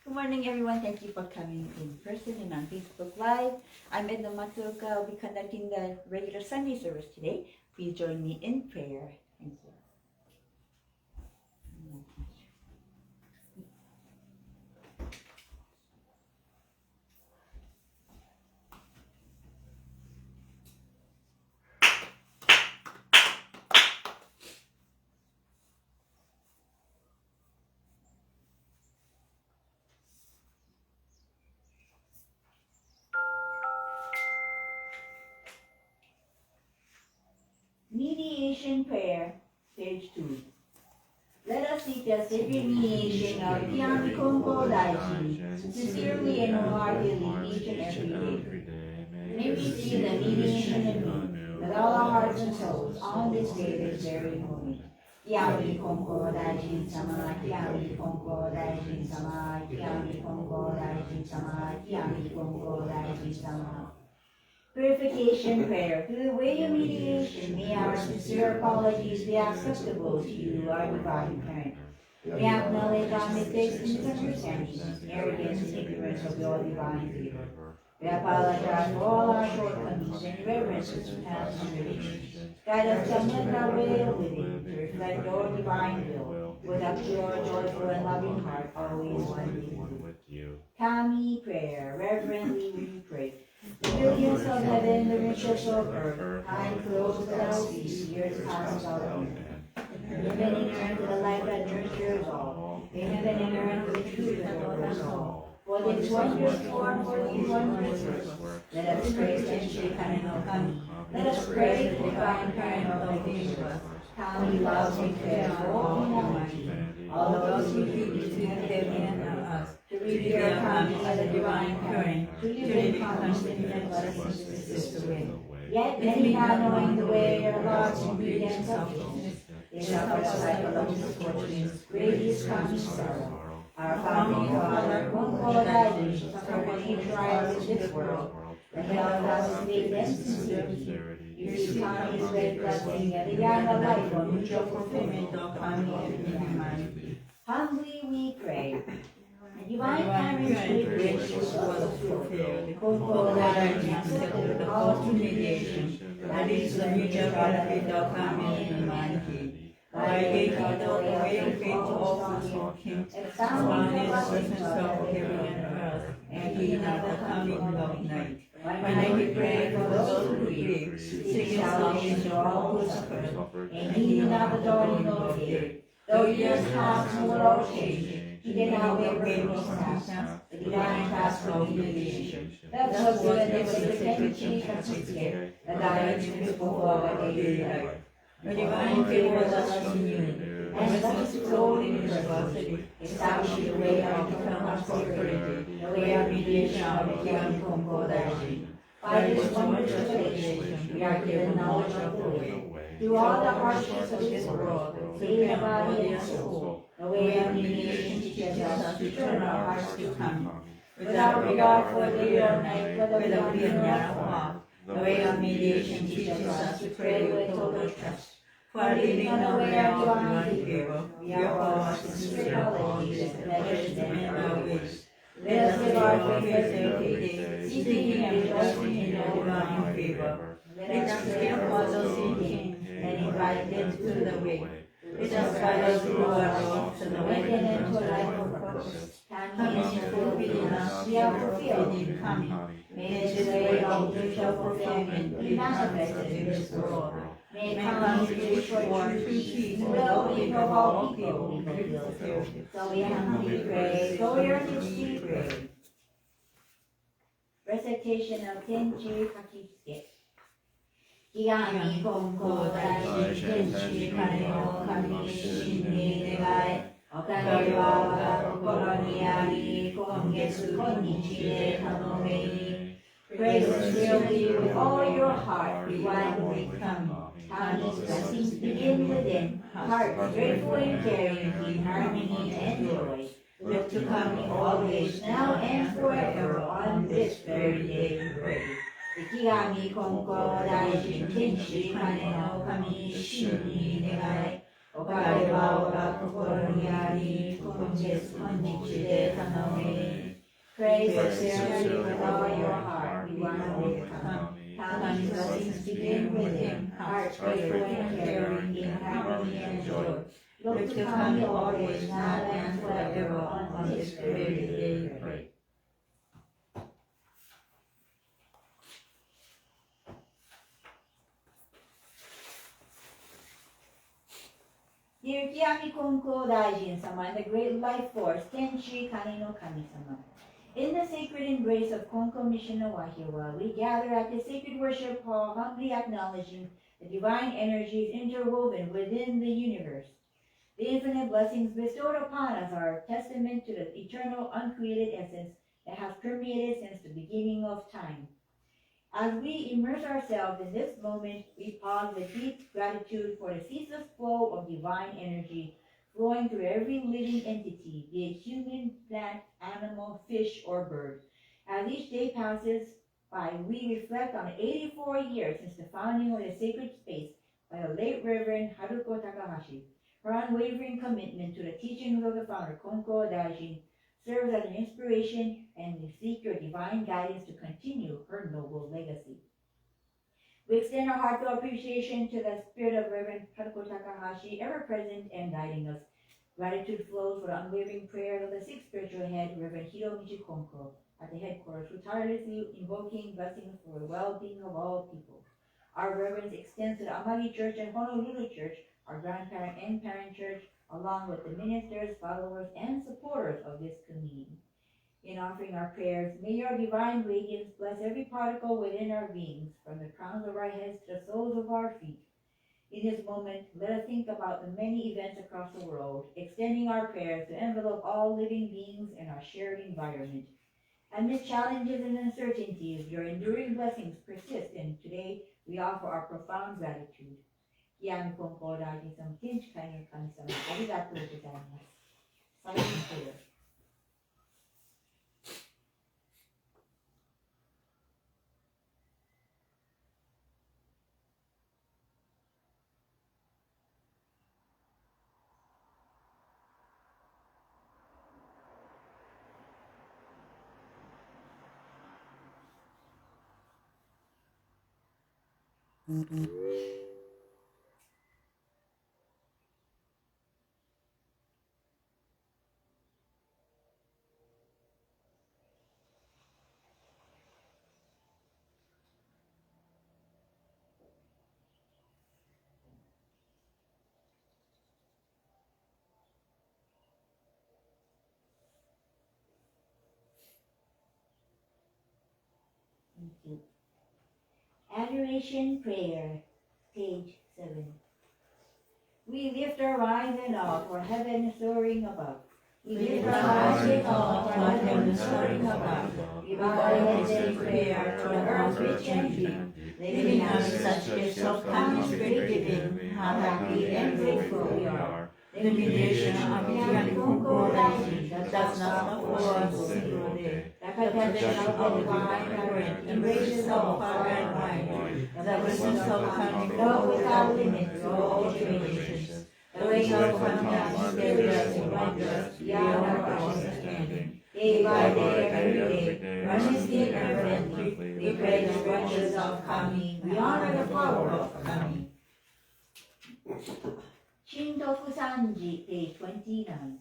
Good morning, everyone. Thank you for coming in person and on Facebook Live. I'm Edna Matuoka. I'll be conducting the regular Sunday service today. Please join me in prayer. Thank you. Mediation Prayer, Stage 2. Let us seek the sacred mediation of Konko Daijin, sincerely and wholeheartedly each and every day. May we see the mediation anew with all our hearts and souls on this day, this very moment. Konko Daijin sama, Konko Daijin sama, Konko Daijin sama, Konko Daijin sama. Purification Prayer. Through the way of mediation, may our sincere apologies be acceptable to you, our Divine Parent. We acknowledge our mistakes and misunderstandings, arrogance and ignorance of your divine favor. We apologize for all our shortcomings and irreverences we have committed. Guide us to amend our way of living, to reflect your divine will, with a pure, joyful, and loving heart, always one with you. Kami Prayer. Reverently we pray. The billions of heaven, the riches of earth, time flows without cease, years pass without end. Heaven and earth, the light that nurtures all. May heaven and earth, the truth that orders all. For this wondrous form, for these wondrous works, let us pray, Sensei Kaneno Kami. Let us pray to the divine parent of the universe. Kami loves and cares for all humanity, all those who choose to live in us. To revere Kami as a divine parent, to live in constant and blessings to assist the way. Yet many not knowing the way are lost in greed and selfishness. They suffer psychological misfortunes, great is Kami's sorrow. Our founding father, Konko Daijin, suffered many trials in this world. The health has made them sincere. You receive Kami's great blessing and the young life of mutual fulfillment of Kami and humanity. Humbly we pray. The divine parent's great wish was fulfilled. Konko Daijin accepted the call to mediation, that is the mutual benefit of Kami and humanity. By taking the way of faith to all who came, expounding his presence of heaven and earth, and he not the coming of night. When we pray for those who grieve, seeking salvation for all who suffer, and he not the dawning of fear. Though years pass and the world change, he did not waver nor snap, the divine task of mediation. That was good and was the tendency of his care, that I choose before our daily life. The divine favor us renewed, and let us flow in university, establish the way of eternal prosperity, the way of mediation of the Konko Daijin. By this wondrous revelation, we are given knowledge of the way. Through all the hardships of this world, save the body and soul. The way of mediation teaches us to turn our hearts to Kami, without regard for day or night, whether we are near or far. The way of mediation teaches us to pray with total trust. For living unaware of divine favor, we are all sincere apologies and pledges them in our ways. Let us live our prayers every day, seeking and rejoicing in your divine favor. Let us pray for those seeking and invite them to the way. Let us guide us through our lives to the way and into a life of purpose. Kami is fulfilled in us, we are fulfilled in Kami. May this way of mutual fulfillment be manifested in this world. May Kami's wish for true peace and well-being of all people be fulfilled. So we humbly pray, so earnestly pray. Recitation of Tenchi Kakisuke. Kigami Konko Daijin Tenchi Kane no Kami Shin ni Negai. Okage wa waga kokoro ni ari, kongetsu konnichi de tanomei ni. Pray sincerely with all your heart, blindly come. Kami's blessings begin within, heart grateful and caring, in harmony and joy. Look to Kami always, now and forever, on this very day we pray. Ikigami Konko Daijin Tenchi Kane no Kami Shin ni Negai. おかげは我が心にあり、今日で頼み。Pray sincerely with all your heart, you will come. Counting blessings begin within, hearts grateful and caring, in harmony and joy. Look to Kami always, now and forever, on this very day we pray. Dear Kiyami Konko Daijin sama and the great life force, Tenshi Kani no Kami-sama. In the sacred embrace of Konko Mission no Wahiwa, we gather at the sacred worship hall, humbly acknowledging the divine energies interwoven within the universe. The infinite blessings bestowed upon us are a testament to the eternal, uncreated essence that has permeated since the beginning of time. As we immerse ourselves in this moment, we pause with deep gratitude for the ceaseless flow of divine energy flowing through every living entity, be it human, plant, animal, fish, or bird. As each day passes by, we reflect on the 84 years since the founding of the sacred space by the late Reverend Haruko Takahashi. Her unwavering commitment to the teachings of the founder, Konko Daijin, serves as an inspiration, and we seek your divine guidance to continue her noble legacy. We extend our heartfelt appreciation to the spirit of Reverend Haruko Takahashi, ever present and guiding us. Gratitude flows for the unwavering prayers of the sixth spiritual head, Reverend Hiromichi Konko, at the headquarters, who tirelessly invoking blessings for the well-being of all people. Our reverence extends to the Amagi Church and Honolulu Church, our grandparent and parent church, along with the ministers, followers, and supporters of this community. In offering our prayers, may your divine radiance bless every particle within our beings, from the crowns of our heads to the soles of our feet. In this moment, let us think about the many events across the world, extending our prayers to envelop all living beings in our shared environment. Amid challenges and uncertainties, your enduring blessings persist, and today we offer our profound gratitude. Kiyami Konko Daijin sama, Tenshi Kani no Kami-sama, arigatou gozaimasu. Silent prayer. Adoration Prayer, page 7. We lift our eyes in awe for heaven soaring above. We lift our eyes in awe for heaven soaring above. We bow our heads in prayer to the earth rich and deep, living us such gifts of kindness great giving. How happy and grateful we are. The mediation of Kiyami Konko Daijin that does not for us a single day. The protection of the divine current embraces all far and wide. The blessings of Kami flow without limit through all generations. The ways of Kami are mysterious and wondrous beyond our understanding. Day by day, every day, earnestly and fervently, we pray the wonders of Kami. We honor the power of Kami. Shintoku Sanji, page 29.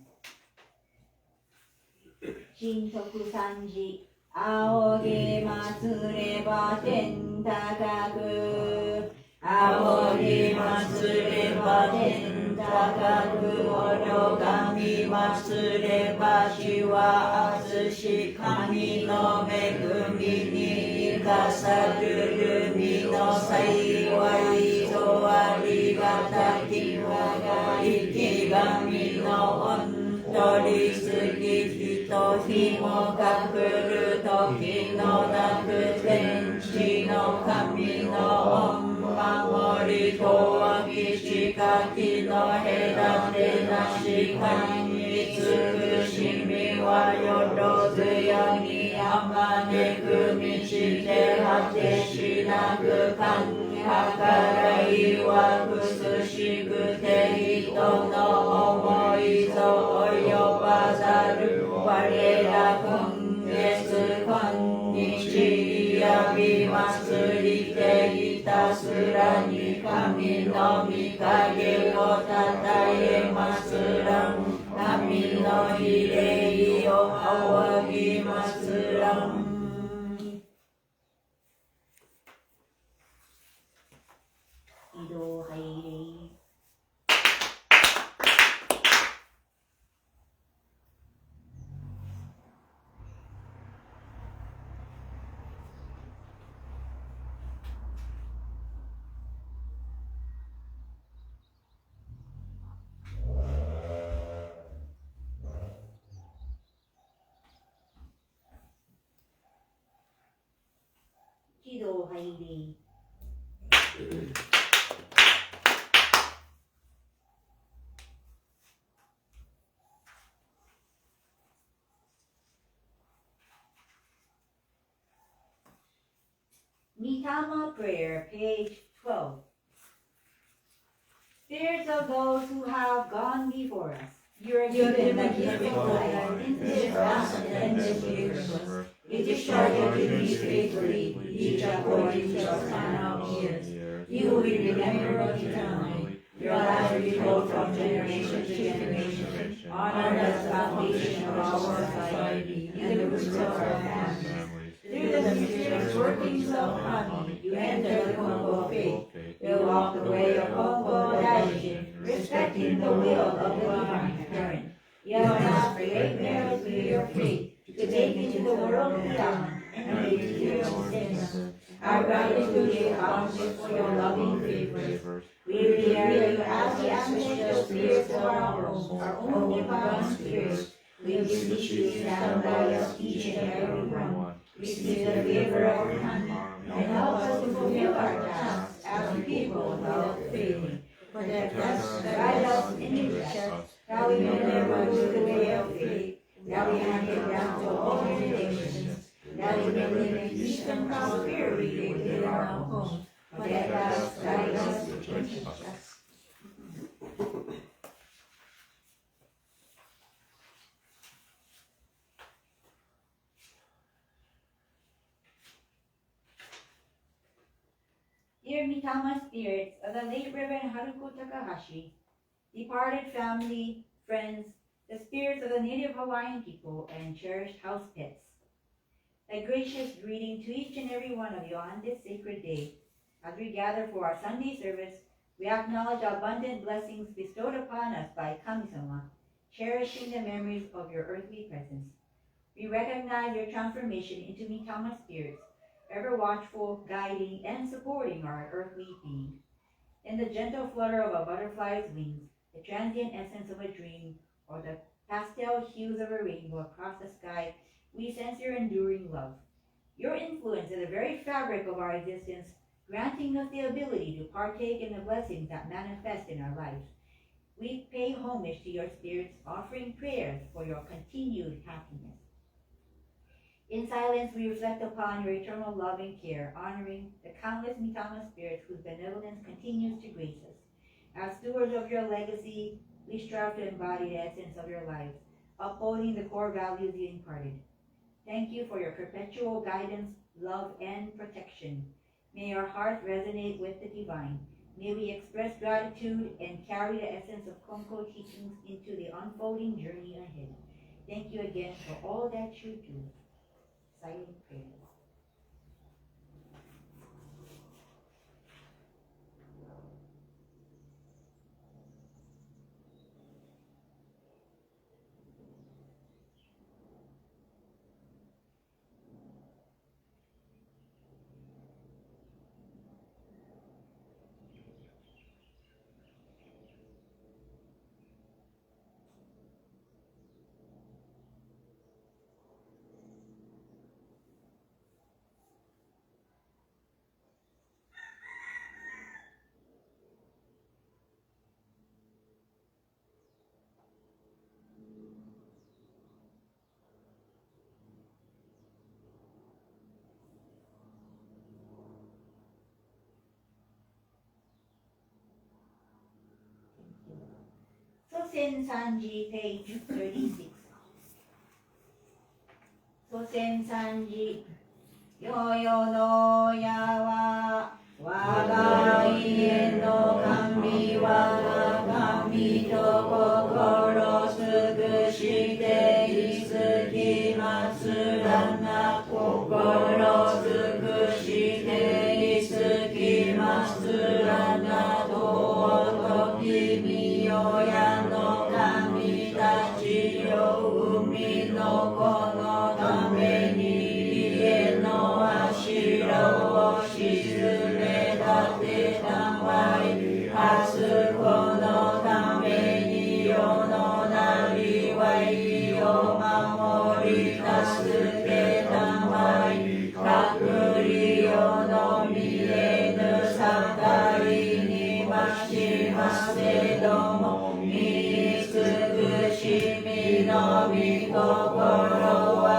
Shintoku Sanji, Aoge matsureba ten takaku. Aoge matsureba ten takaku. Orogami matsureba shiwa atsushi. Kami no megumi ni ikasaru yumi no saiwai zo arigataki waga ikigami no ontori sugi hito himo kakuru toki no naku tenshi no kami no onmamori toaki shikaki no herate nashi kami tsukushimi wa yorozu yami amane kumichi te hate shinaku kami 計らいは苦しくて人の思いぞ及ばざる我ら今月今日呼び祭りていたすらに神の御影をたたえますらん神の比例を仰ぎますらん移動拝礼喜怒拝礼Mitama Prayer, page 12. Spirits of those who have gone before us, you are given the gift of life into this past and this universe. You discharge your duties faithfully, each according to your span of years. You will be remembered eternally. Your lives will be told from generation to generation, honored as the foundation of our society and the roots of our families. Through the mysterious workings of Kami, you enter the Konko faith. You walk the way of Konko Daijin, respecting the will of the divine parent. You have amassed great merits through your faith to take into the world beyond and make eternal sins. Our gratitude is boundless for your loving favors. We revere you as the ancestral spirits of our home, our own divine spirits. We beseech you to stand by us each and every one. Receive the favor of your hand and help us to fulfill our tasks as people without failing. Protect us, guide us, and direct us, that we may never lose the way of faith, that we may get down to all generations, that we may live in peace and prosperity within our homes. Protect us, guide us, and teach us. Dear Mitama spirits of the late Reverend Haruko Takahashi, departed family, friends, the spirits of the native Hawaiian people, and cherished house pets, a gracious greeting to each and every one of you on this sacred day. As we gather for our Sunday service, we acknowledge the abundant blessings bestowed upon us by Kami-sama, cherishing the memories of your earthly presence. We recognize your transformation into Mitama spirits, ever watchful, guiding, and supporting our earthly being. In the gentle flutter of a butterfly's wings, the transient essence of a dream, or the pastel hues of a rainbow across the sky, we sense your enduring love. Your influence is the very fabric of our existence, granting us the ability to partake in the blessings that manifest in our lives. We pay homage to your spirits, offering prayers for your continued happiness. In silence, we reflect upon your eternal love and care, honoring the countless Mitama spirits whose benevolence continues to grace us. As stewards of your legacy, we strive to embody the essence of your lives, upholding the core values you imparted. Thank you for your perpetual guidance, love, and protection. May our hearts resonate with the divine. May we express gratitude and carry the essence of Konko teachings into the unfolding journey ahead. Thank you again for all that you do. Silent prayer. 祖先三字 page 36祖先三字世々の矢は我が家の神は神と心尽くしていつきますらな心尽くしていつきますらなと君親の神たちよ海の子のために家の柱を沈め立てたまいあすこのために世のなりわいを守り助けたまい隠り世の見えぬ境にましませども見つくしみのみ心は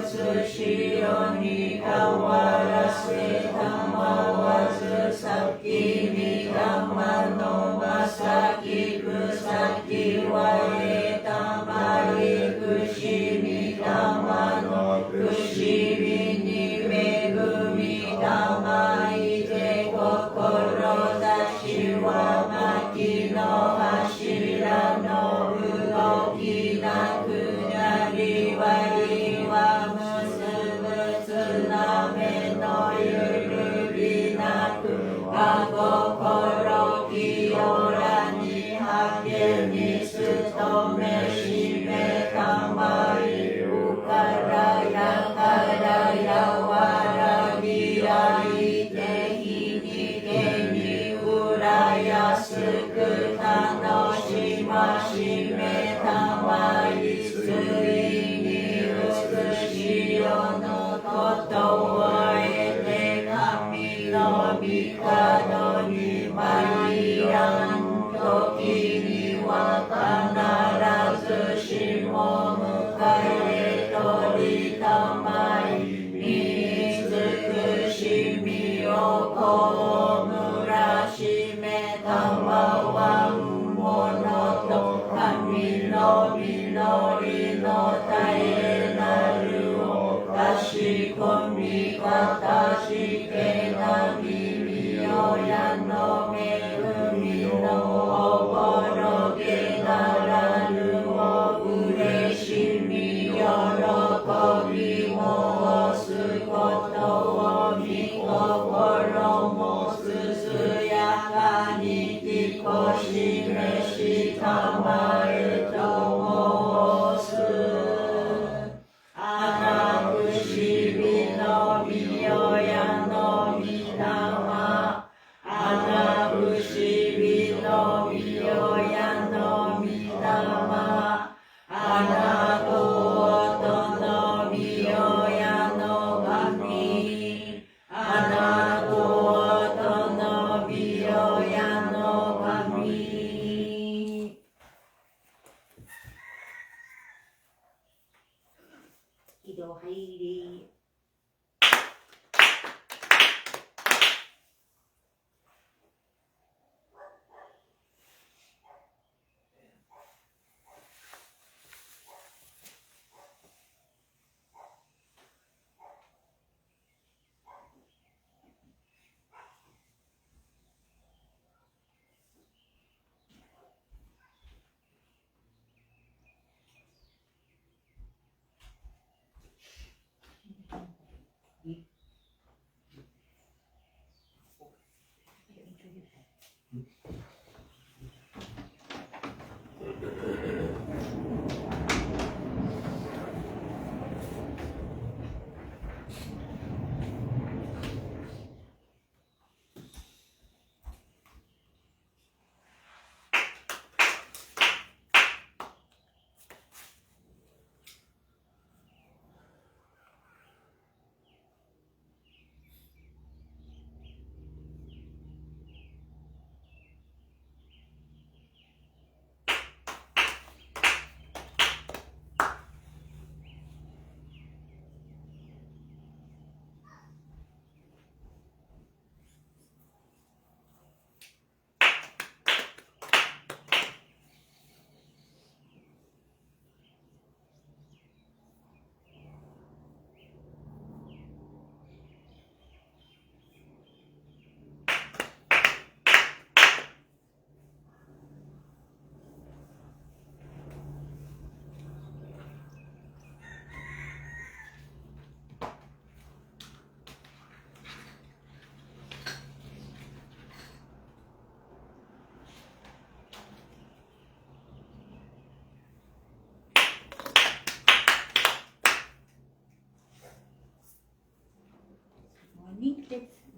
写しよに変わらせたまわず先に玉のまさき草木はえたまいくしみ玉のくしみに恵みたまいて志は薪の柱の動きなくなりわいは結ぶつなめのゆるぎなくは心清らにはけに努めしめたまいうからやからやわらぎあいて日にけにうらやすく楽しましめたまいついに美しい世のことを得て神の御門に参らん時には必ずしも迎え取りたまい見尽くしみをこむらしめたまわんものと神の実りの絶えなるを確かみかたしけな耳親の恵みのおぼろげならぬもうれしみ喜びもすことをみ心もすすやかにきこしめしたまえと申すあなくしみのみ親のみ霊あなくしみのみ親のみ霊あなととのみ親の神あなととのみ親の神喜怒拝礼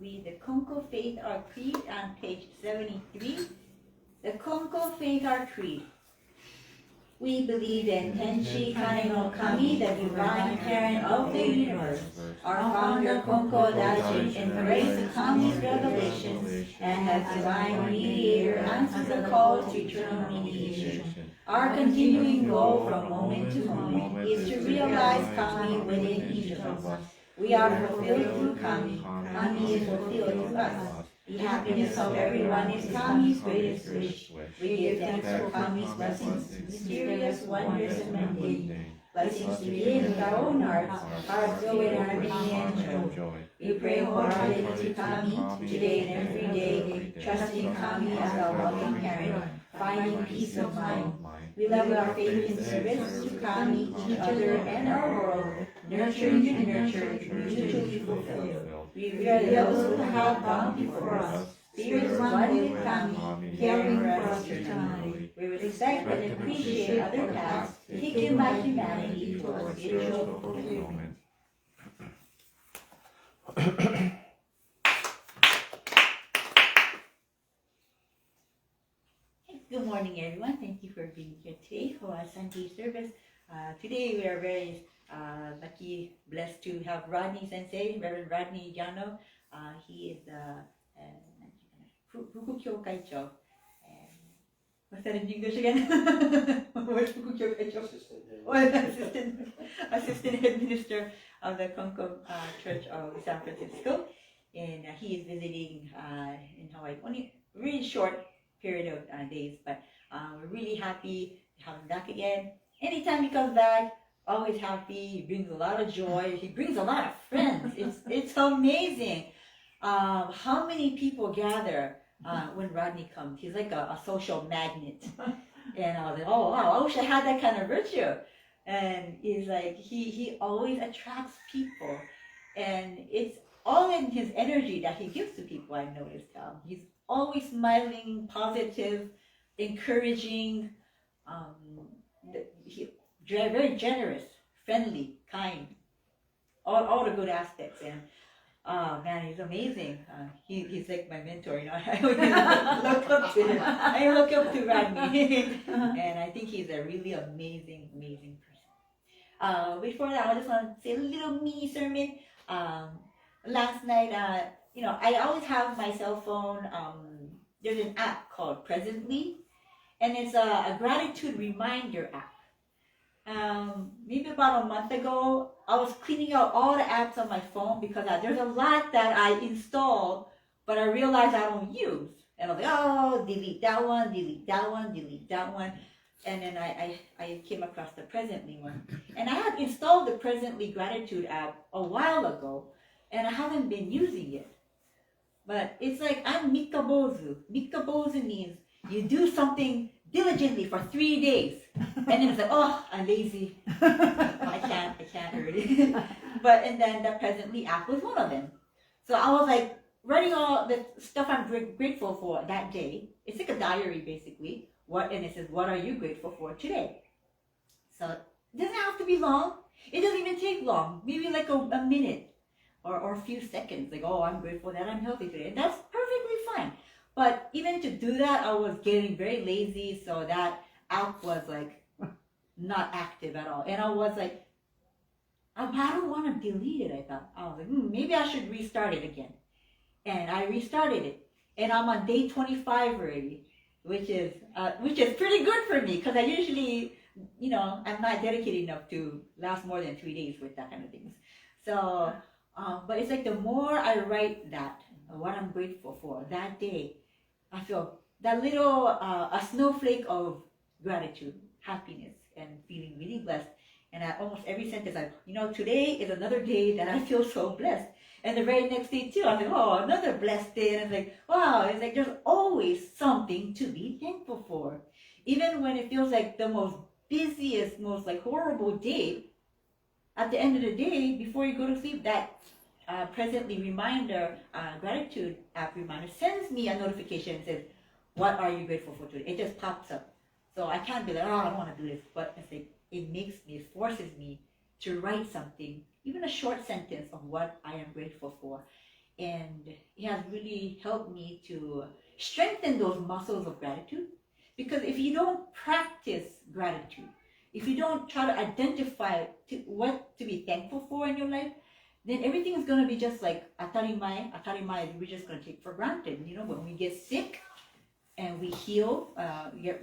read the Konko Faith Our Creed on page 73. The Konko Faith Our Creed. We believe in Tenshi Kane no Kami, the divine parent of the universe. Our founder Konko Daijin embraced Kami's revelations and as divine mediator answers the call to eternal mediation. Our continuing goal from moment to moment is to realize Kami within each of us. We are fulfilled through Kami. Kami is fulfilled through us. The happiness of everyone is Kami's greatest wish. We give thanks for Kami's blessings, mysterious, wondrous, and mundane. Blessings to give with our own hearts filled with harmony and joy. We pray wholeheartedly to Kami today and every day, trusting Kami as our loving parent, finding peace of mind. We love our faith in service to Kami, each other, and our world, nurturing and nurtured, mutually fulfilled. We revere those who have gone before us, spirits one with Kami, caring for us eternally. We respect and appreciate other paths taken by humanity towards spiritual fulfillment. Good morning, everyone. Thank you for being here today for our Sunday service. Today we are very lucky, blessed to have Rodney Sensei, Reverend Rodney Yano. He is Fuku Kaicho. What's that in English again? What's Fuku Kaicho? Assistant Head Minister of the Konko Church of San Francisco. And he is visiting in Hawaii. Only a really short period of days, but we're really happy to have him back again. Anytime he comes back, always happy. He brings a lot of joy. He brings a lot of friends. It's amazing how many people gather when Rodney comes. He's like a social magnet. And I was like, oh wow, I wish I had that kind of virtue. And he's like, he always attracts people, and it's all in his energy that he gives to people. I noticed he's always smiling, positive, encouraging. Very generous, friendly, kind, all the good aspects. And oh man, he's amazing. He's like my mentor, you know. I look up to him. I look up to Rodney, and I think he's a really amazing person. Before that, I just want to say a little mini sermon. Last night, I always have my cell phone. There's an app called Presently, and it's a gratitude reminder app. Maybe about a month ago, I was cleaning out all the apps on my phone because there's a lot that I installed, but I realized I don't use. And I was like, oh, delete that one, delete that one, delete that one. And then I came across the Presently one. And I had installed the Presently Gratitude app a while ago, and I haven't been using it. But it's like I'm Mikabozu. Mikabozu means you do something diligently for 3 days. And then it's like, oh, I'm lazy. I can't already. And then the Presently app was one of them. So I was like writing all the stuff I'm grateful for that day. It's like a diary basically. And it says, what are you grateful for today? So it doesn't have to be long. It doesn't even take long. Maybe like a minute or a few seconds. Like, oh, I'm grateful that I'm healthy today. And that's perfectly fine. But even to do that, I was getting very lazy. So that app was like not active at all. And I was like, I don't want to delete it. I was like, maybe I should restart it again. And I restarted it. And I'm on day 25 already, which is pretty good for me because I usually, I'm not dedicated enough to last more than 3 days with that kind of things. So, but it's like the more I write that, what I'm grateful for that day, I feel that little, a snowflake of gratitude, happiness, and feeling really blessed. And at almost every sentence, today is another day that I feel so blessed. And the very next day too, I was like, oh, another blessed day. And it's like, wow, it's like there's always something to be thankful for. Even when it feels like the most busiest, most like horrible day, at the end of the day, before you go to sleep, that Presently reminder, gratitude app reminder sends me a notification and says, what are you grateful for today? It just pops up. So I can't be like, oh, I don't want to do this. But it's like, it forces me to write something, even a short sentence of what I am grateful for. and it has really helped me to strengthen those muscles of gratitude. Because if you don't practice gratitude, if you don't try to identify what to be thankful for in your life, then everything is going to be just like atarimai. Atarimai, we're just going to take for granted. You know, when we get sick and we heal,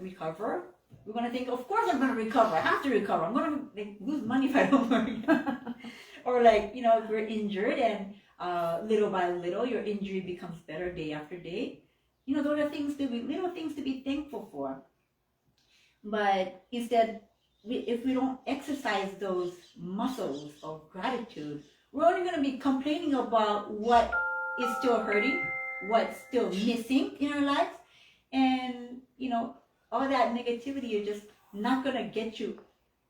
recover, we're going to think, of course I'm going to recover. I have to recover. I'm going to lose money if I don't work. Or like, you know, if we're injured and little by little, your injury becomes better day after day. You know, those are little things to be thankful for. But instead, if we don't exercise those muscles of gratitude, we're only going to be complaining about what is still hurting, what's still missing in our lives. And, you know, all that negativity is just not going to get you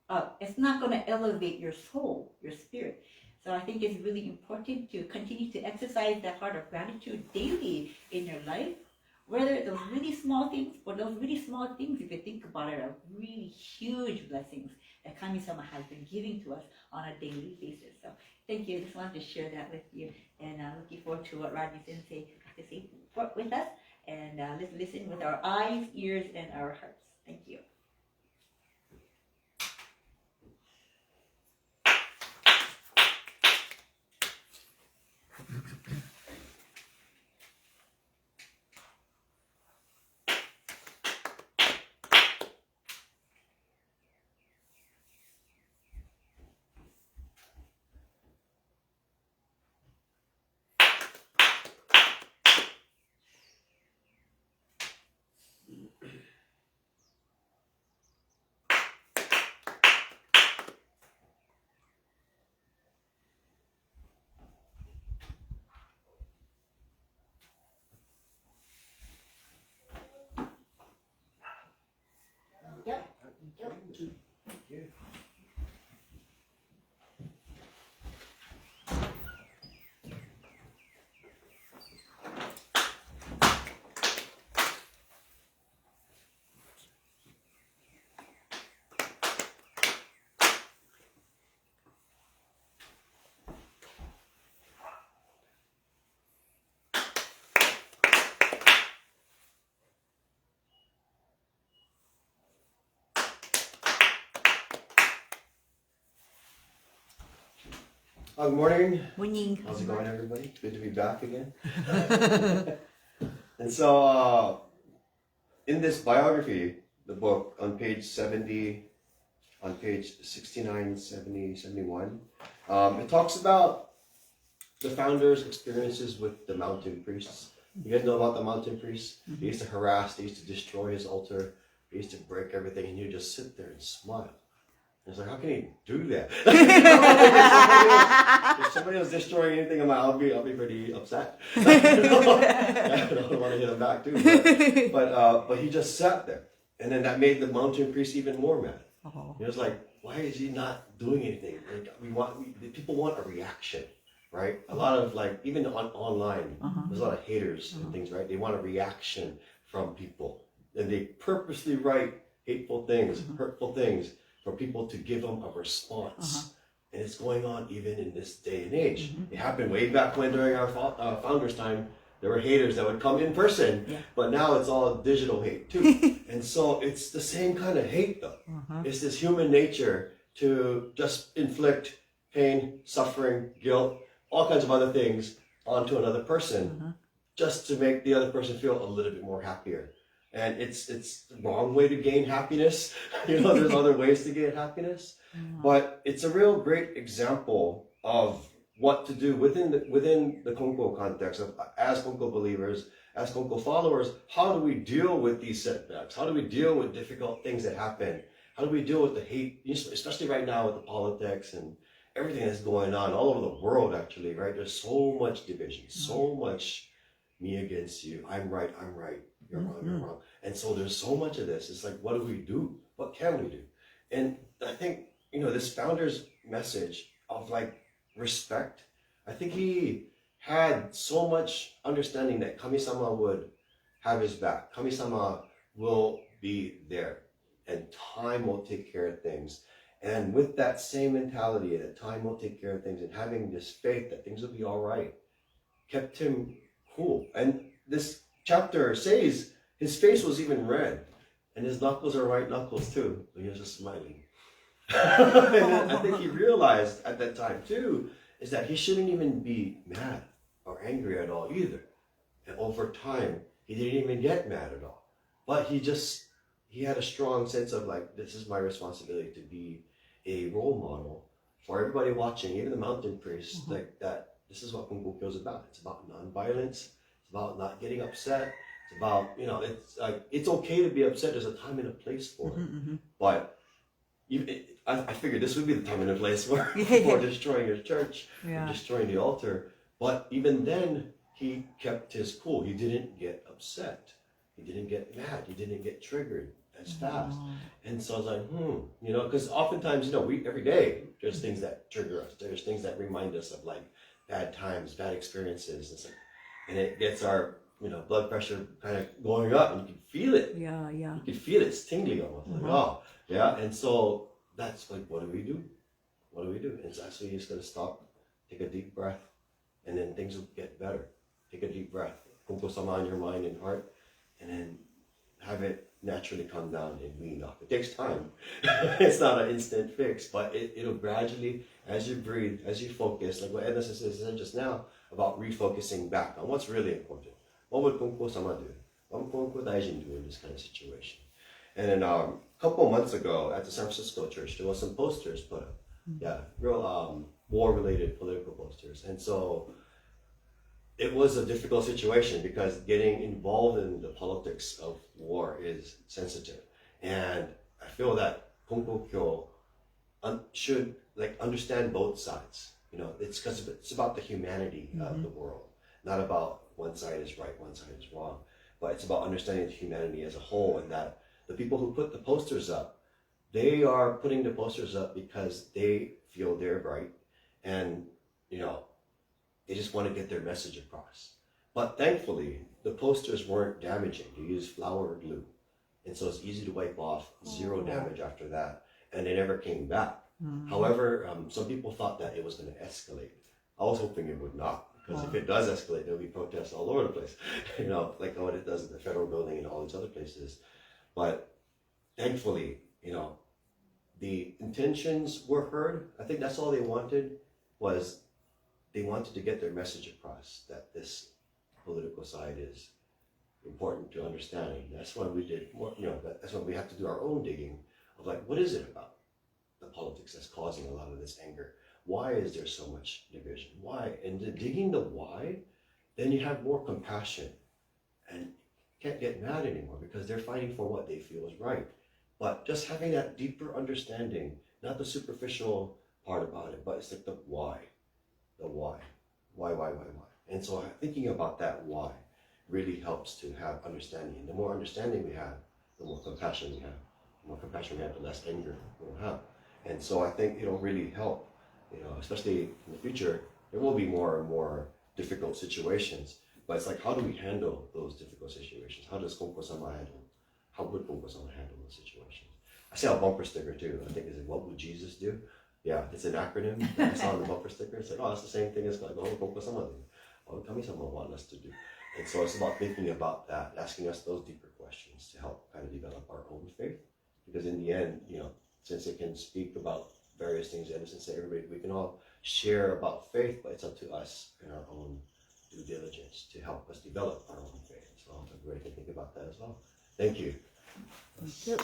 up. It's not going to elevate your soul, your spirit. So I think it's really important to continue to exercise that heart of gratitude daily in your life. Whether those really small things, or those really small things, if you think about it, are really huge blessings that Kami-sama has been giving to us on a daily basis. So thank you. I just wanted to share that with you. And looking forward to what Rodney Sensei has to say with us. And let's listen with our eyes, ears, and our hearts. Thank you. Yep. Good morning. Morning. How's it going, everybody? Good to be back again. And so, in this biography, the book, on page 70, on page 69, 70, 71, it talks about the founder's experiences with the mountain priests. You guys know about the mountain priests? Mm-hmm. They used to harass, they used to destroy his altar, they used to break everything, and you just sit there and smile. It's like, how can he do that? If somebody was destroying anything in my, I'll be pretty upset. I don't want to hit him back too. But he just sat there, and then that made the mountain priest even more mad. Uh-huh. It was like, why is he not doing anything? Like, people want a reaction, right? A lot of like, even online, there's a lot of haters and things, right? They want a reaction from people, and they purposely write hateful things, hurtful things, for people to give them a response. And it's going on even in this day and age. It happened way back when, during our founders' time, there were haters that would come in person, but now it's all digital hate too. And so it's the same kind of hate though. It's this human nature to just inflict pain, suffering, guilt, all kinds of other things onto another person, just to make the other person feel a little bit more happier. And it's the wrong way to gain happiness. You know, there's other ways to gain happiness. But it's a real great example of what to do within the Konko context of, as Konko believers, as Konko followers, how do we deal with these setbacks? How do we deal with difficult things that happen? How do we deal with the hate, especially right now with the politics and everything that's going on all over the world, actually, right? There's so much division, so much me against you. I'm right. You're wrong, you're wrong. And so there's so much of this. It's like, what do we do? What can we do? And I think, this founder's message of like respect, I think he had so much understanding that Kami-sama would have his back. Kami-sama will be there, and time will take care of things. And with that same mentality that time will take care of things, and having this faith that things will be all right, kept him cool. And this chapter says his face was even red, and his knuckles are white knuckles too. But he was just smiling. And then I think he realized at that time too is that he shouldn't even be mad or angry at all either. And over time, he didn't even get mad at all. But he had a strong sense of like, this is my responsibility to be a role model for everybody watching, even the mountain priests, like that. This is what Konko Kyo is about. It's about nonviolence. It's about not getting upset. It's about, it's like, it's okay to be upset. There's a time and a place for it. But I figured this would be the time and the place for destroying your church, or destroying the altar. But even then, he kept his cool. He didn't get upset. He didn't get mad. He didn't get triggered as fast. And so I was like, because oftentimes, we every day, there's things that trigger us. There's things that remind us of like bad times, bad experiences. And it gets our, blood pressure kind of going up, and you can feel it. Yeah. You can feel it. It's tingling almost. Like, oh, yeah. And so that's like, what do we do? What do we do? And so actually, you just got to stop, take a deep breath, and then things will get better. Take a deep breath. Konko-sama in your mind and heart, and then have it naturally come down and wean off. It takes time. It's not an instant fix, but it'll gradually, as you breathe, as you focus, like what Edna said just now, about refocusing back on what's really important. What would Konko-sama do? What would Konko Daijin do in this kind of situation? And then a couple months ago at the San Francisco church, there was some posters put up. Yeah, real war-related political posters. And so it was a difficult situation because getting involved in the politics of war is sensitive. And I feel that Konko Kyo should understand both sides. It's because it's about the humanity of the world, not about one side is right, one side is wrong. But it's about understanding the humanity as a whole, and that the people who put the posters up, they are putting the posters up because they feel they're right, and they just want to get their message across. But thankfully, the posters weren't damaging. They used flour glue, and so it's easy to wipe off, zero damage after that, and they never came back. However, some people thought that it was going to escalate. I was hoping it would not, because if it does escalate, there'll be protests all over the place, like what it does at the federal building and all these other places. But thankfully, the intentions were heard. I think that's all they wanted, was they wanted to get their message across, that this political side is important to understanding. That's why we did more, that's why we have to do our own digging of like, what is it about the politics that's causing a lot of this anger? Why is there so much division? Why? And digging the why, then you have more compassion and can't get mad anymore because they're fighting for what they feel is right. But just having that deeper understanding, not the superficial part about it, but it's like the why. The why. Why? And so thinking about that why really helps to have understanding. And the more understanding we have, the more compassion we have. The more compassion we have, the less anger we'll have. And so I think it'll really help, especially in the future, there will be more and more difficult situations. But it's like, how do we handle those difficult situations? How does Konko-sama handle? How would Konko-sama handle those situations? I see a bumper sticker too. I think it's like, what would Jesus do? Yeah, it's an acronym that I saw on the bumper sticker. It's like, oh, it's the same thing as like, what would Konko-sama do? What would Kami-sama want us to do? And so it's about thinking about that, asking us those deeper questions to help kind of develop our own faith. Because in the end, since it can speak about various things, and since everybody, we can all share about faith, but it's up to us in our own due diligence to help us develop our own faith. So everybody can think about that as well. Thank you. Thank you.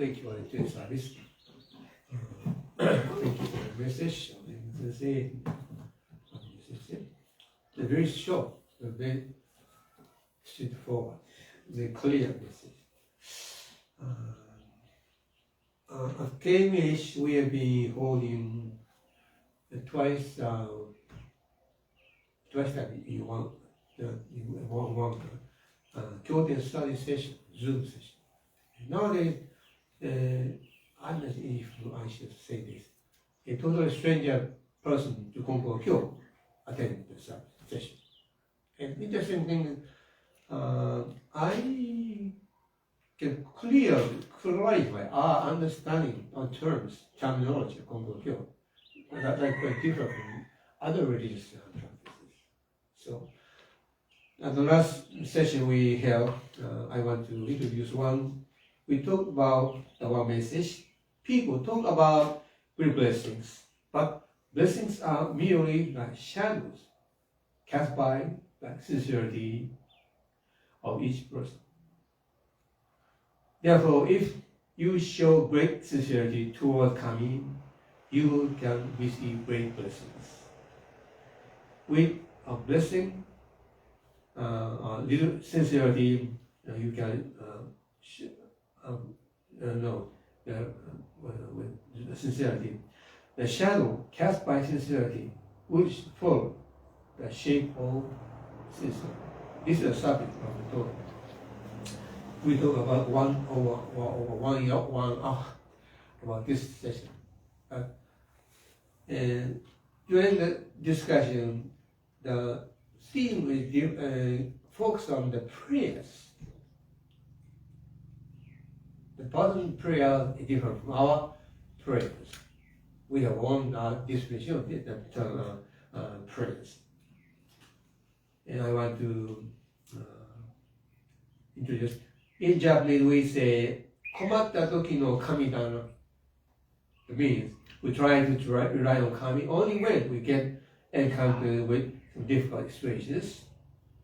thank you for the service. Thank you for the message. Sensei. The very short, very straightforward, the clear message. At KMH, we have been holding twice in one Kyoto study session, Zoom session. Nowadays, I'm not sure if I should say this. A totally stranger person to Konko Kyo attend the session. And interesting thing, I can clarify our understanding on terms, terminology of Konko Kyo. That's quite different from other religious practices. So, at the last session we held, I want to introduce one. We talked about our message. People talk about great blessings, but blessings are merely like shadows cast by the sincerity of each person. Therefore, if you show great sincerity toward coming, you can receive great blessings. With a blessing, little sincerity, you can with sincerity. The shadow cast by sincerity will follow the shape of sincerity. This is the subject of the talk. We talk about one hour about this session. And during the discussion, the theme is focused on the prayers. The bottom prayer is different from our prayers. We have one definition of the prayers. And I want to introduce. In Japanese, we say, "Komatta toki no kami dana." It means we try to rely on kami only when we get encountered with some difficult situations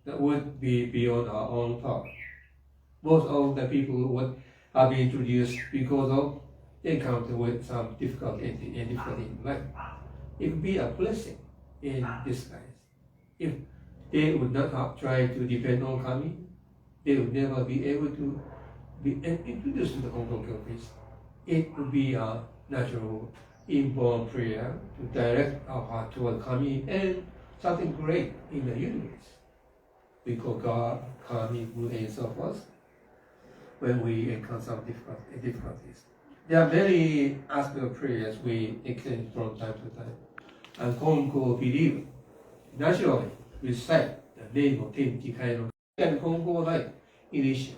that would be beyond our own power. Most of the people would have been introduced because of encounter with some difficulty in life. It would be a blessing in disguise. If they would not have tried to depend on kami, they would never be able to be introduced to the Konko Kyo. It would be a natural inborn prayer to direct our heart toward kami and something great in the universe. We call God, kami, Buddha, and so forth when we encounter some difficulties. There are many aspects of prayers we extend from time to time. And Konko believe naturally recite the name of Tenchi Kaino and Konko like initial.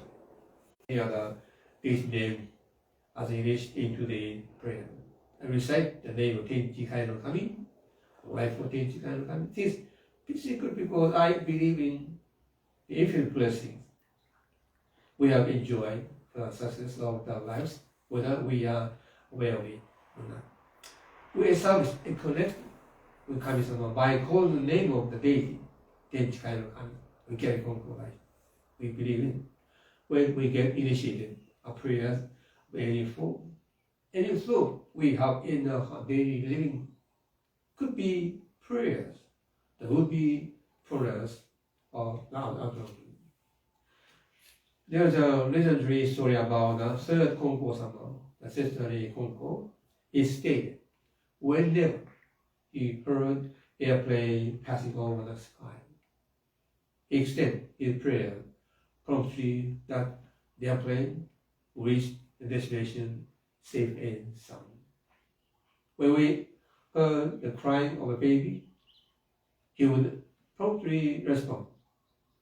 They are the base name as initial into the prayer. And recite the name of Tenchi Kaino Kami, life of Tenchi Kaino Kami. This is basically because I believe in the infinite blessings we have enjoyed for the success of our lives, whether we are aware of it or not. We establish a connection with Kami-sama by calling the name of the deity, Tenchi Kaino Kami. We get Konko life. We believe in. When we get initiated, our prayers of any form, any flow we have in our daily living could be prayers that would be pronounced or loud. There's a legendary story about the third Konko-sama, the sisterly Konko. It stated, whenever he heard airplane passing over the sky, he extended his prayer promptly that the airplane reached the destination safe and sound. When we heard the crying of a baby, he would promptly respond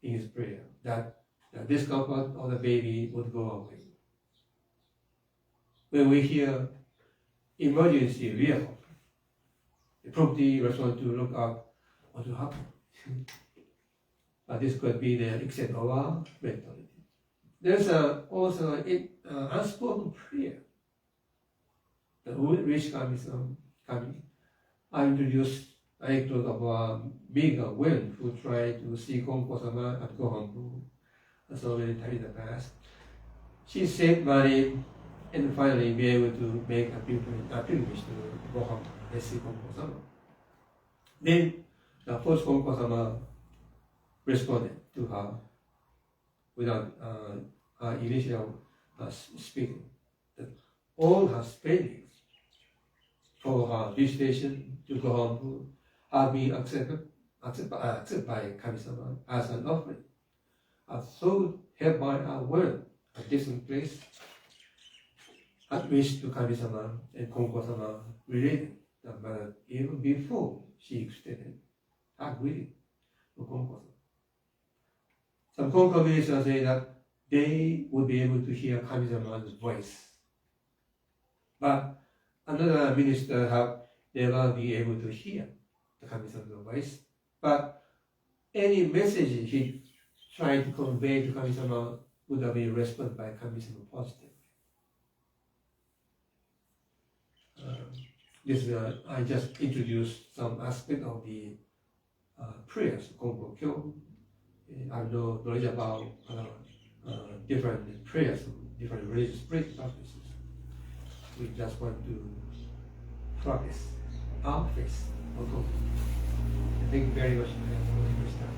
in his prayer that the discomfort of the baby would go away. When we hear emergency vehicle, he promptly respond to look up what will happen. But this could be the extent of our mentality. There's also an unspoken prayer that would reach Kami. I introduced an anecdote of a big woman who tried to see Konko-sama at Gohanbu so many times in the past. She saved money and finally be able to make a pilgrimage to go home and see Konko-sama. Then the first Konko-sama responded to her without her initial speaking. That all her spendings for her visitation to go home have been accepted by Kami-sama as an offering. So hereby I went a distant place at which to Kami-sama and Konko-sama related that even before she extended her greeting to Konko-sama. Some Konko ministers say that they would be able to hear Kami-sama's voice. But another minister have never been able to hear the Kami-sama's voice. But any message he tried to convey to Kami-sama would have been responded by Kami-sama positively. I just introduced some aspect of the prayers, Konko Kyo. I know knowledge about different prayers, different religious practices. We just want to progress our faith. Thank you very much for the first time.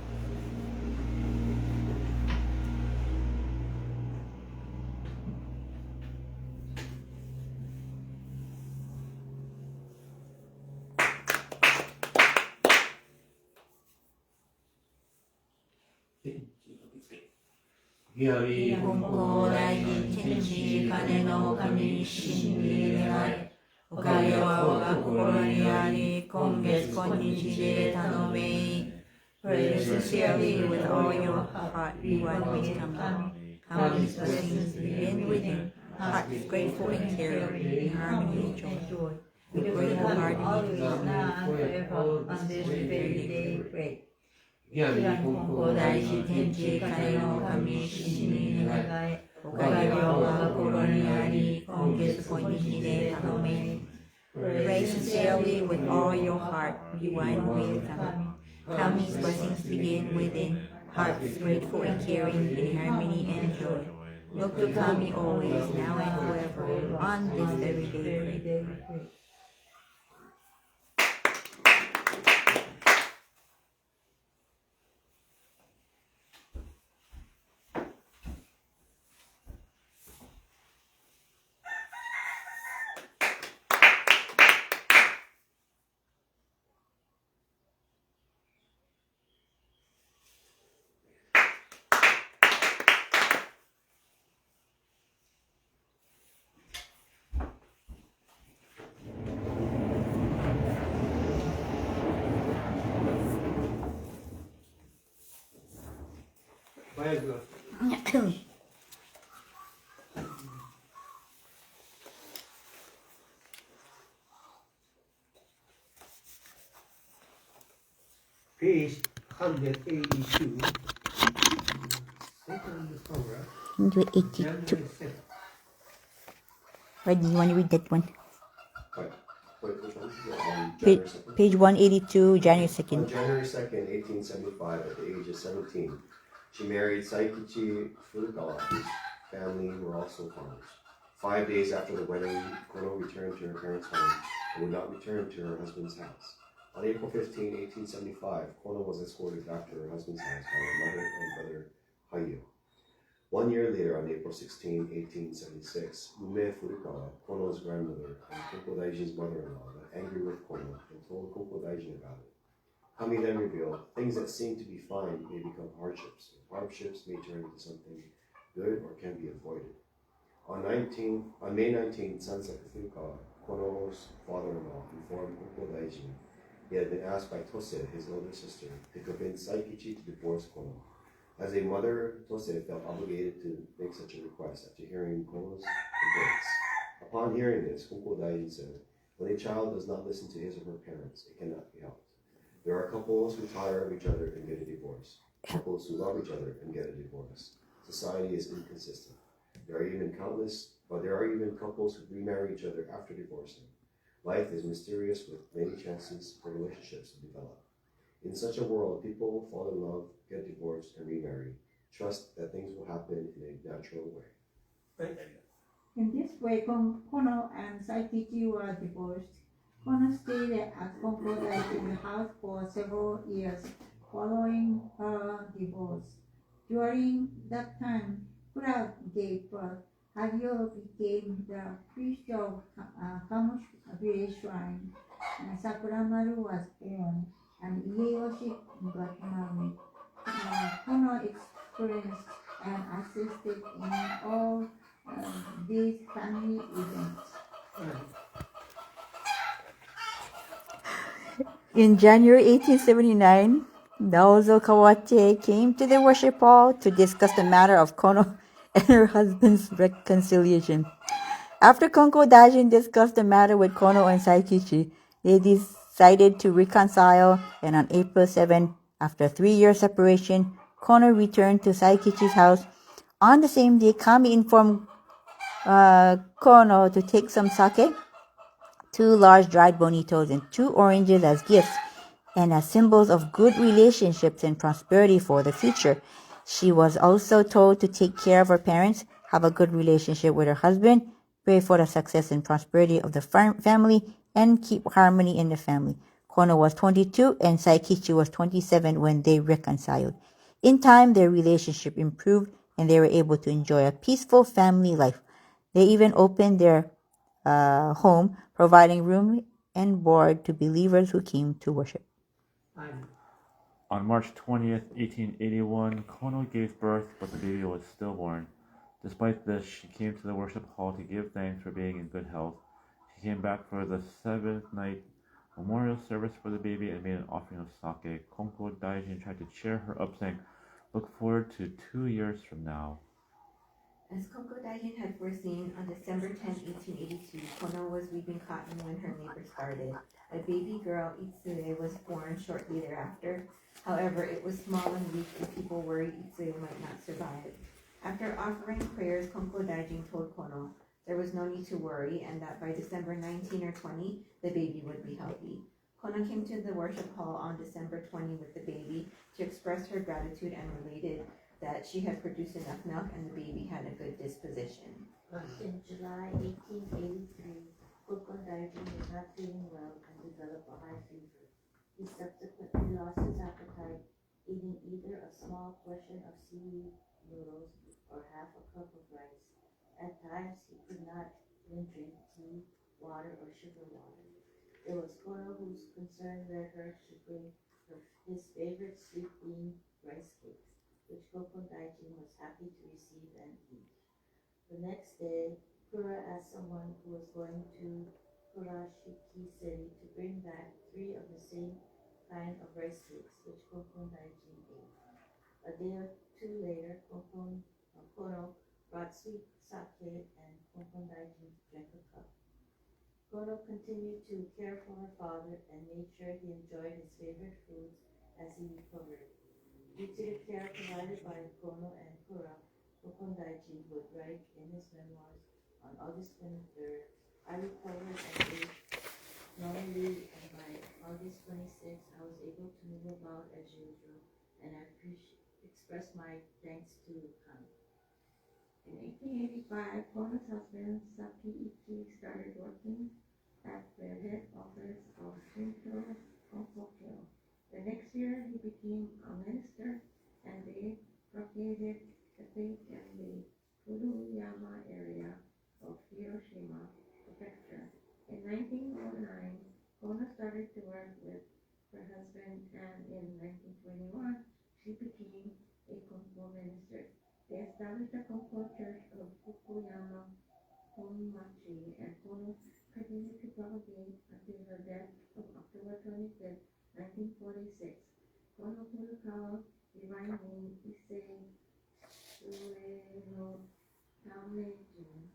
Konko Daijin Tenchi Kane no Kami Shinri Negai Okage wa waga kokoro ni ari Kongetsu konnichi de tanomei. Pray sincerely with all your heart, be one with Kami. Kami's blessings begin within, heart is grateful and caring, harmony and joy. With great harmony now and forever on this very day pray. Konko Daijin Tenchi Kane no Kami Shinri Negai Okage wa waga kokoro ni ari Kongetsu konnichi de tanomei. Pray sincerely with all your heart, be one with Kami. Kami's blessings begin within, heart is grateful and caring, in harmony and joy. Look to Kami always, now and forever, on this very day. Page 182. Second paragraph. 182. Right, do you want to read that one? Page 182, January 2nd. On January 2nd, 1875, at the age of 17, she married Saikichi Furukawa, whose family were also farmers. 5 days after the wedding, Kono returned to her parents' home and would not return to her husband's house. On April 15, 1875, Kono was escorted back to her husband's house by her mother and brother Hayu. 1 year later, on April 16, 1876, Ume Furukawa, Kono's grandmother and Konko Daijin's mother-in-law, got angry with Kono and told Konko Daijin about it. Kami then revealed, things that seem to be fine may become hardships, and hardships may turn into something good or can be avoided. On May 19, Sansaku Furukawa, Kono's father-in-law, informed Konko Daijin he had been asked by Tose, his older sister, to convince Saikichi to divorce Kono. As a mother, Tose felt obligated to make such a request after hearing Kono's complaints. Upon hearing this, Konko Daijin said, when a child does not listen to his or her parents, it cannot be helped. There are couples who tire of each other and get a divorce. Couples who love each other and get a divorce. Society is inconsistent. There are even couples who remarry each other after divorcing. Life is mysterious with many chances for relationships to develop. In such a world, people fall in love, get divorced, and remarry. Trust that things will happen in a natural way. In this way, Kono and Saikichi were divorced. Kono stayed at Konko Daijin house for several years following her divorce. During that time, Kura gave birth. Hagyo became the priest of Kamushi Shrine. Sakuramaru was born, and Ieyoshi got married. Kono experienced an ascetic in all these family events. In January 1879, Naozo Kawache came to the worship hall to discuss the matter of Kono and her husband's reconciliation. After Konko Daijin discussed the matter with Kono and Saikichi, they decided to reconcile, and on April 7, after 3-year separation, Kono returned to Saikichi's house. On the same day, Kami informed Kono to take some sake, 2 large dried bonitos, and 2 oranges as gifts and as symbols of good relationships and prosperity for the future. She was also told to take care of her parents, have a good relationship with her husband, pray for the success and prosperity of the family, and keep harmony in the family. Kono was 22 and Saikichi was 27 when they reconciled. In time, their relationship improved and they were able to enjoy a peaceful family life. They even opened their home, providing room and board to believers who came to worship. On March 20th, 1881, Kono gave birth, but the baby was stillborn. Despite this, she came to the worship hall to give thanks for being in good health. She came back for the 7th night memorial service for the baby and made an offering of sake. Konko Daijin tried to cheer her up, saying, "Look forward to 2 years from now." As Konko Daijin had foreseen, on December 10, 1882, Kono was weaving cotton when her neighbor started. A baby girl, Itsue, was born shortly thereafter. However, it was small and weak, and people worried Itsue might not survive. After offering prayers, Konko Daijin told Kono there was no need to worry, and that by December 19 or 20, the baby would be healthy. Kono came to the worship hall on December 20 with the baby to express her gratitude and related that she had produced enough milk and the baby had a good disposition. In July 1883, Konko Daijin was not feeling well and developed a high fever. He subsequently lost his appetite, eating either a small portion of seaweed noodles or half a cup of rice. At times, he could not even drink tea, water, or sugar water. It was Kono whose concern led her to bring his favorite sweet bean rice cakes, which Konko Daijin was happy to receive and eat. The next day, Kura asked someone who was going to Kurashiki City to bring back 3 of the same kind of rice cakes, which Konko Daijin ate. A day or 2 later, Kono brought sweet sake and Konko Daijin drank a cup. Kono continued to care for her father and made sure he enjoyed his favorite foods as he recovered. Due to the care provided by Kono and Kura, Konko Daijin would write in his memoirs on August 23rd, "I recovered and ate normally, and by August 26th, I was able to move about as usual, and I express my thanks to Kami." In 1885, Kono's husband Saki started working at the head office of Shinto Konko. The next year, he became a minister, and they propagated the faith in the Furuyama area of Hiroshima Prefecture. In 1909, Kono started to work with her husband, and in 1921, she became a Konko minister. They established a Konko church of Fukuyama Honmachi, and Kono continued to propagate until her death of October 25th, 1946. Kono Furukawa divine name Issei Ueno Tamejin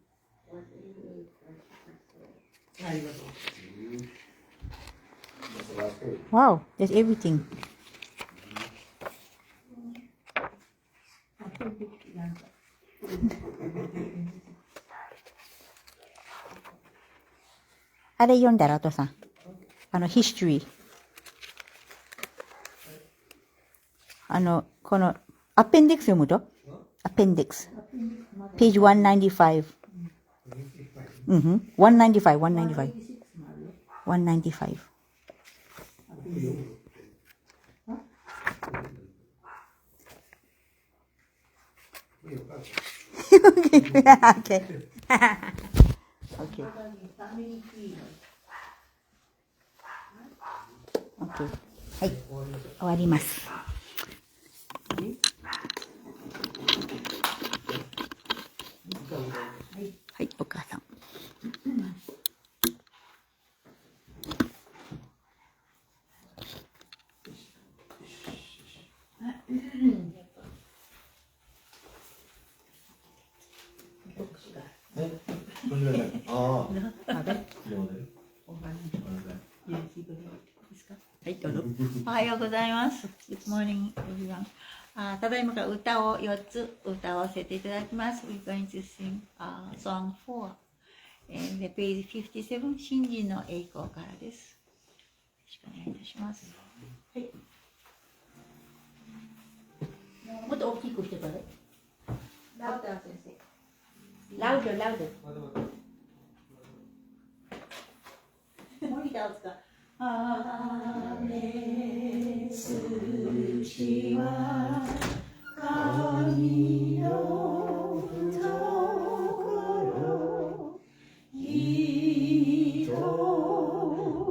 was 88 when she passed away. That's the last page. Wow, that's everything. Ada yondara to-san. History. このアペンディクス読むと? Appendix. Page 195. 195, 195. 195. Okay. Okay. Okay. はい。終わります。はい、お母さん。はい、どうぞ。おはようございます。Good morning, everyone. ただいまから歌を4つ歌わせていただきます。We're going to sing song 4. And the page 57, 信心の栄光からです。よろしくお願いいたします。はい。もっと大きくしてください。ラウダー先生。ラウド、ラウド。モニターを使う。あれすちは神のところ人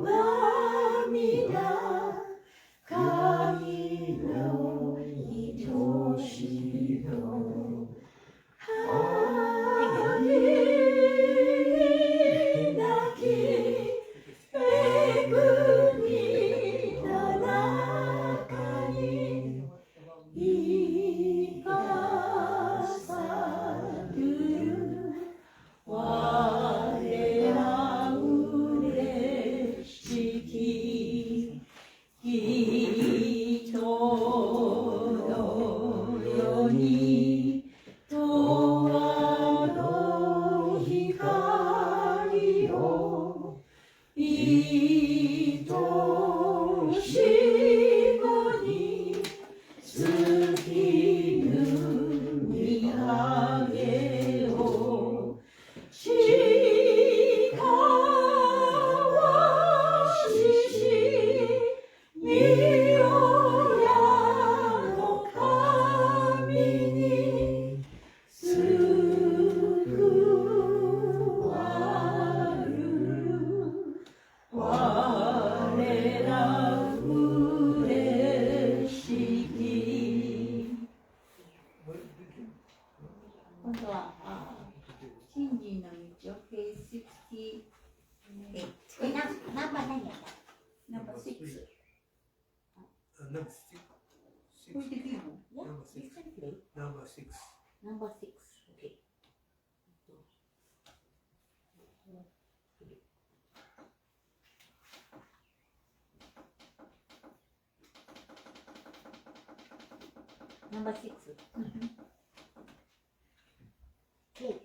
は皆神の愛しいのNumber 6. Okay.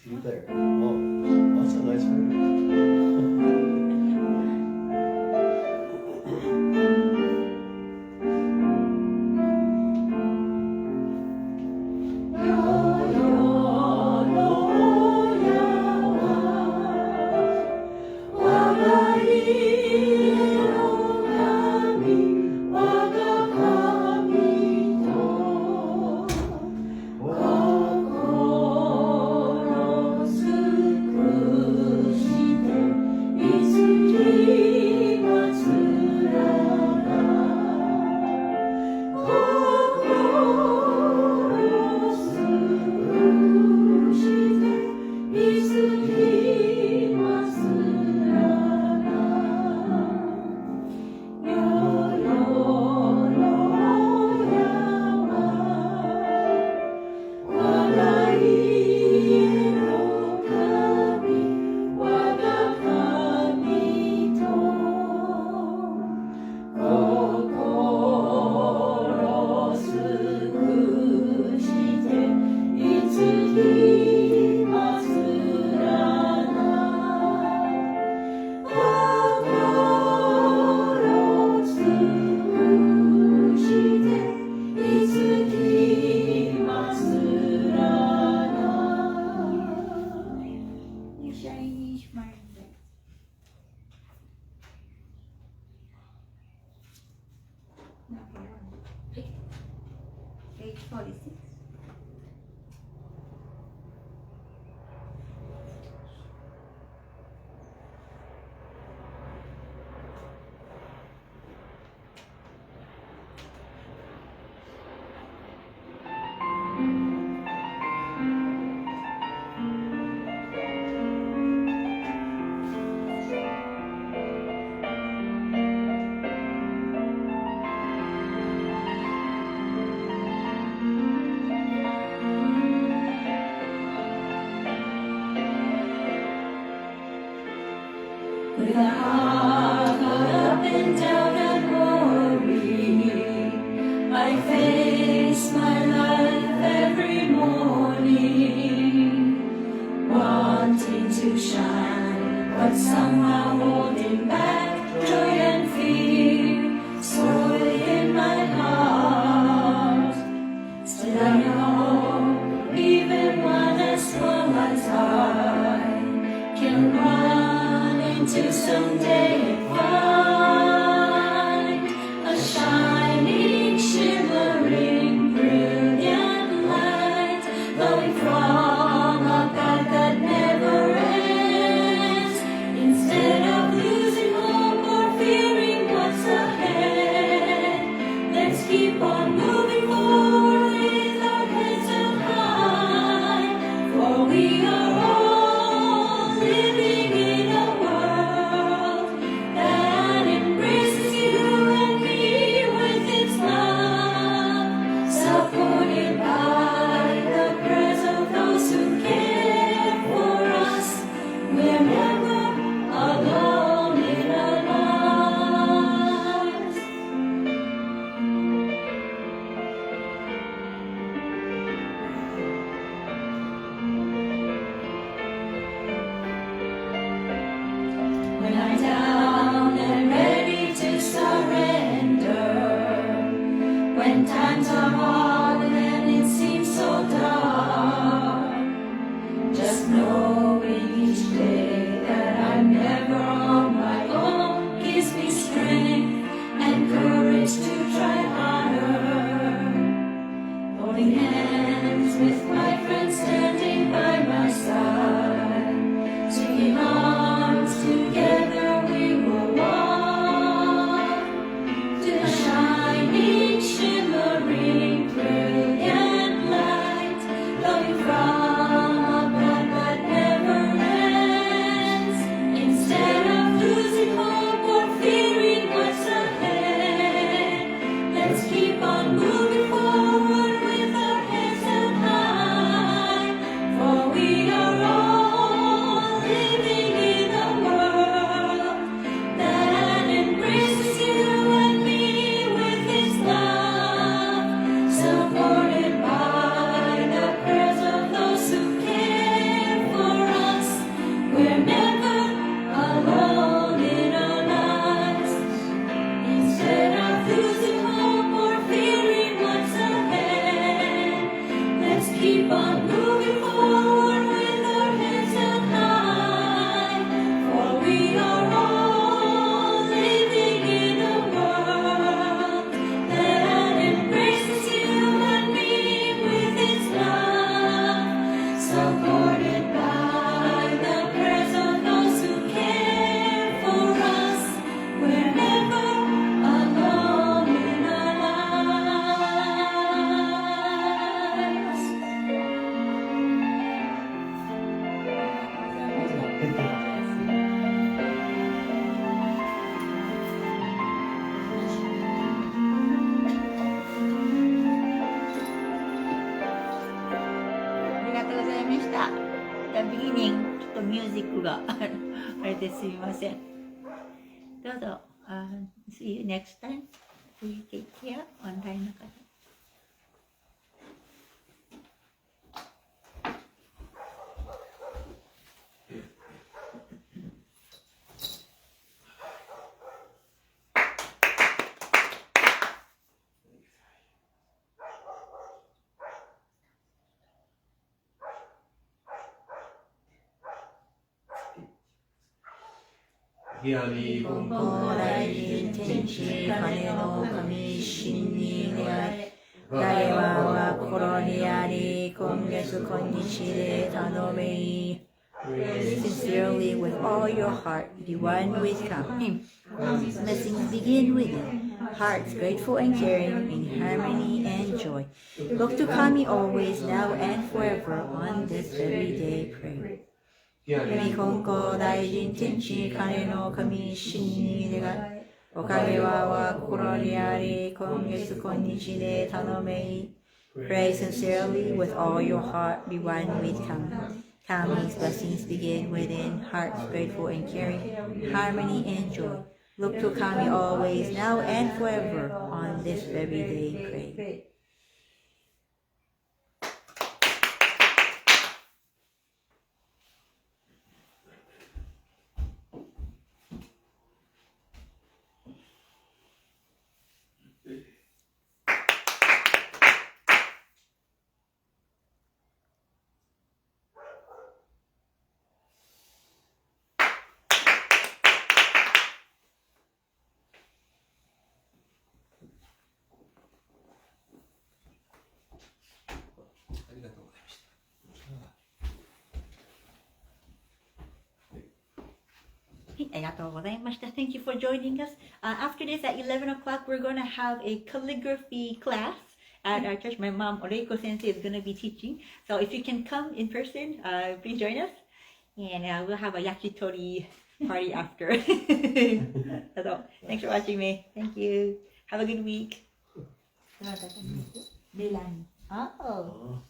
See you there. Oh, that's a nice harmony. Page 46. With a heart caught up in doubt and worry, I face my life every morning, wanting to shine, but somehow holding back joy and fear, swirling in my heart. Still I know, even one as small as I can run into someday and find a shining, shimmering, brilliant light glowing from a God that never ends. Instead of losing hope or fearing what's ahead, let's keep on moving forward with our heads held high, for we are all living in a world that embraces you and me with its love, supported by the prayers of those who care for us. We're never alone in our lives. When I'm down and ready to surrender, when times are hard and it seems so dark, just knowing each day that I'm never on my own gives me strength and courage to try harder. Holding hands with my friends standing by my side, swinging arms together we will walk to the shining, shimmering, brilliant light glowing from a God that never ends. Instead of losing hope or fearing what's ahead, let's keep on moving forward with our heads held high, for we are all living in a world that embraces you and me with its love, supported by the prayers of those who care for us. We're never alone in our lives. Instead of losing hope or fearing what's ahead, let's keep on moving forward with our heads held high, for we are all living in a world that embraces you and me with its love, supported by the prayers of those who care for us. We're never alone in our lives. ありがとうございました。ビギニング、ちょっとミュージックがあれですみません。どうぞ。See you next time. We take care. オンラインの方。南金剛大臣天地金の神神に願い彼は心にあり、今月今日で頼めい。Sincerely with all your heart, be one with God. Blessings begin within. Hearts grateful and caring, in harmony and joy. Look to Kami always, now and forever, on this very day pray. 神Konko Daijin天地金の神死に願い。おかげは心にあり、今月今日で頼めい。Pray sincerely with all your heart, be one with Kami. Kami's blessings begin within, hearts grateful and caring, harmony and joy. Look to Kami always, now and forever, on this very day pray. Thank you for joining us. After this, at 11 o'clock, we're going to have a calligraphy class at our church. My mom, Rodney Sensei, is going to be teaching. So if you can come in person, please join us. And we'll have a yakitori party after. So, thanks for watching me. Thank you. Have a good week. Oh.